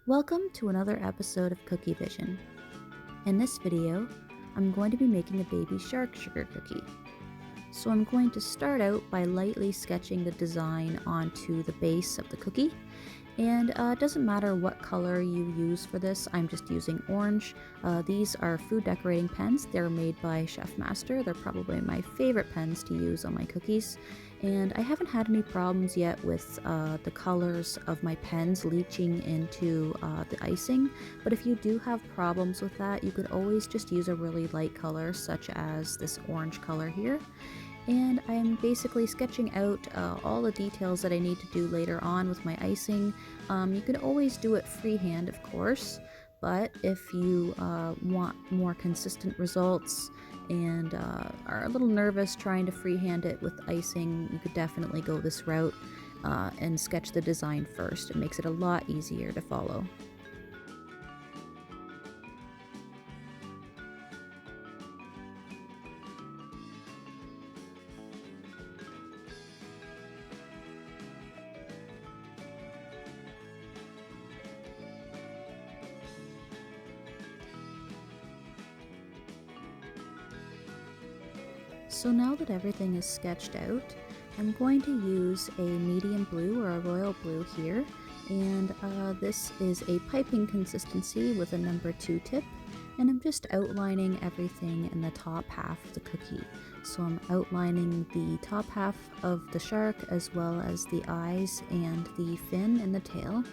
Welcome to another episode of Kookievision. In this video, I'm going to be making a baby shark sugar cookie. So I'm going to start out by lightly sketching the design onto the base of the cookie. And it doesn't matter what color you use for this, I'm just using orange. These are food decorating pens. They're made by Chef Master. They're probably my favorite pens to use on my cookies. And I haven't had any problems yet with the colors of my pens leaching into the icing. But if you do have problems with that, you could always just use a really light color, such as this orange color here. And I'm basically sketching out all the details that I need to do later on with my icing. You can always do it freehand, of course, but if you want more consistent results and are a little nervous trying to freehand it with icing, you could definitely go this route and sketch the design first. It makes it a lot easier to follow. So now that everything is sketched out, I'm going to use a medium blue or a royal blue here, and this is a piping consistency with a number 2 tip, and I'm just outlining everything in the top half of the cookie. So I'm outlining the top half of the shark as well as the eyes and the fin and the tail.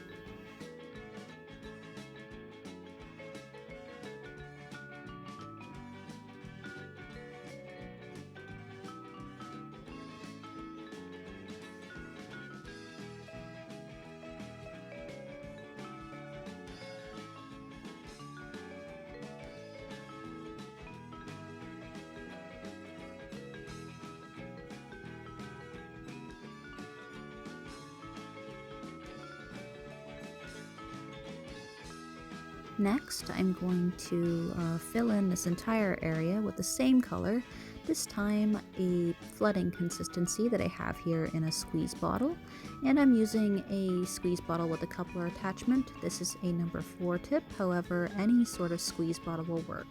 Next, I'm going to fill in this entire area with the same color, this time a flooding consistency that I have here in a squeeze bottle. And I'm using a squeeze bottle with a coupler attachment. This is a number 4 tip, however, any sort of squeeze bottle will work.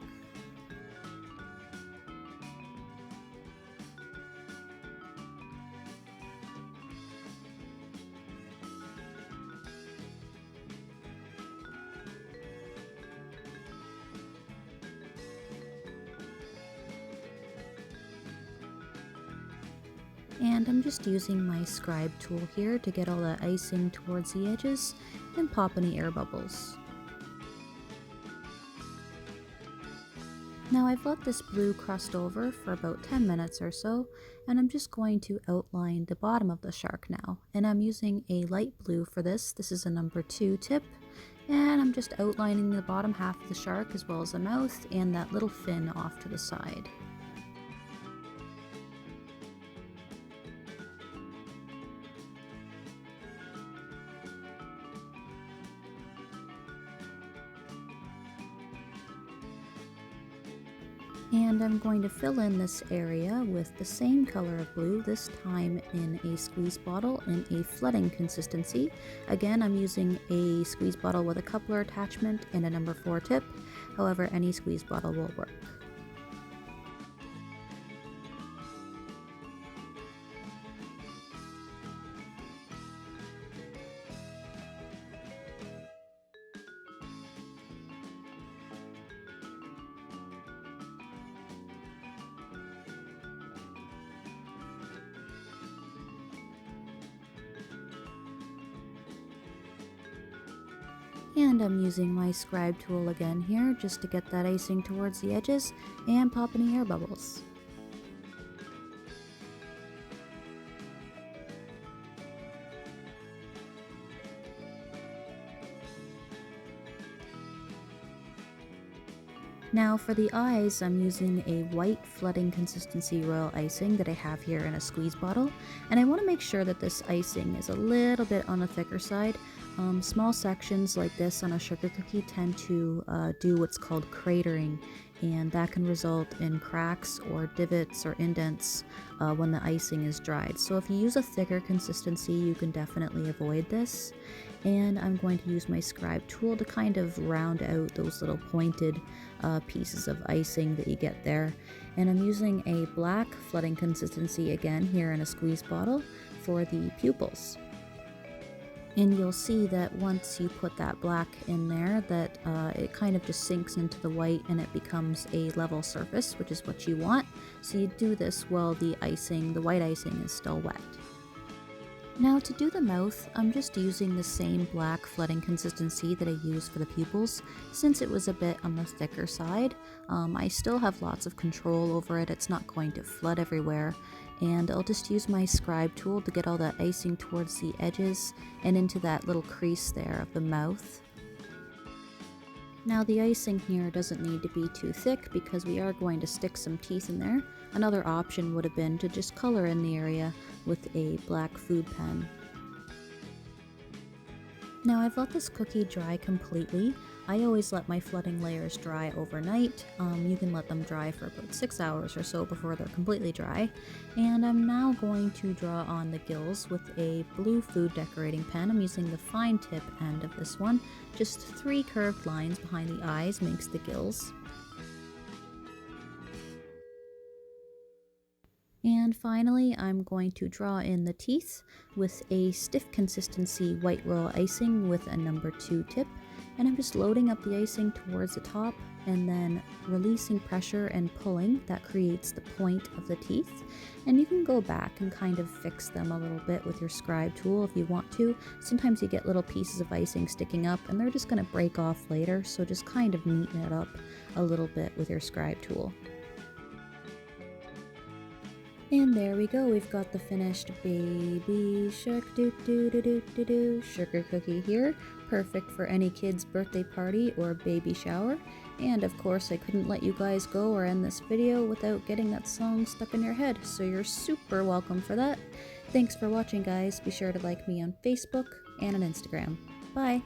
And I'm just using my scribe tool here to get all the icing towards the edges and pop any air bubbles. Now I've let this blue crust over for about 10 minutes or so, and I'm just going to outline the bottom of the shark now. And I'm using a light blue for this. This is a number 2 tip. And I'm just outlining the bottom half of the shark as well as the mouth and that little fin off to the side. And I'm going to fill in this area with the same color of blue, this time in a squeeze bottle in a flooding consistency. Again, I'm using a squeeze bottle with a coupler attachment and a number 4 tip. However, any squeeze bottle will work. And I'm using my scribe tool again here just to get that icing towards the edges and pop any air bubbles. Now for the eyes, I'm using a white flooding consistency royal icing that I have here in a squeeze bottle, and I want to make sure that this icing is a little bit on the thicker side. Small sections like this on a sugar cookie tend to do what's called cratering, and that can result in cracks or divots or indents when the icing is dried. So if you use a thicker consistency, you can definitely avoid this. And I'm going to use my scribe tool to kind of round out those little pointed pieces of icing that you get there. And I'm using a black flooding consistency again here in a squeeze bottle for the pupils. And you'll see that once you put that black in there, that it kind of just sinks into the white and it becomes a level surface, which is what you want. So you do this while the white icing is still wet. Now to do the mouth, I'm just using the same black flooding consistency that I used for the pupils, since it was a bit on the thicker side. I still have lots of control over it, it's not going to flood everywhere, and I'll just use my scribe tool to get all that icing towards the edges and into that little crease there of the mouth. Now the icing here doesn't need to be too thick because we are going to stick some teeth in there. Another option would have been to just color in the area with a black food pen. Now I've let this cookie dry completely. I always let my flooding layers dry overnight. You can let them dry for about 6 hours or so before they're completely dry. And I'm now going to draw on the gills with a blue food decorating pen. I'm using the fine tip end of this one. Just 3 curved lines behind the eyes makes the gills. And finally, I'm going to draw in the teeth with a stiff consistency white royal icing with a number 2 tip. And I'm just loading up the icing towards the top and then releasing pressure and pulling. That creates the point of the teeth. And you can go back and kind of fix them a little bit with your scribe tool if you want to. Sometimes you get little pieces of icing sticking up and they're just going to break off later, so just kind of neaten it up a little bit with your scribe tool. And there we go, we've got the finished baby shark doo sugar cookie here. Perfect for any kid's birthday party or baby shower. And of course I couldn't let you guys go or end this video without getting that song stuck in your head, so you're super welcome for that. Thanks for watching guys, be sure to like me on Facebook and on Instagram. Bye!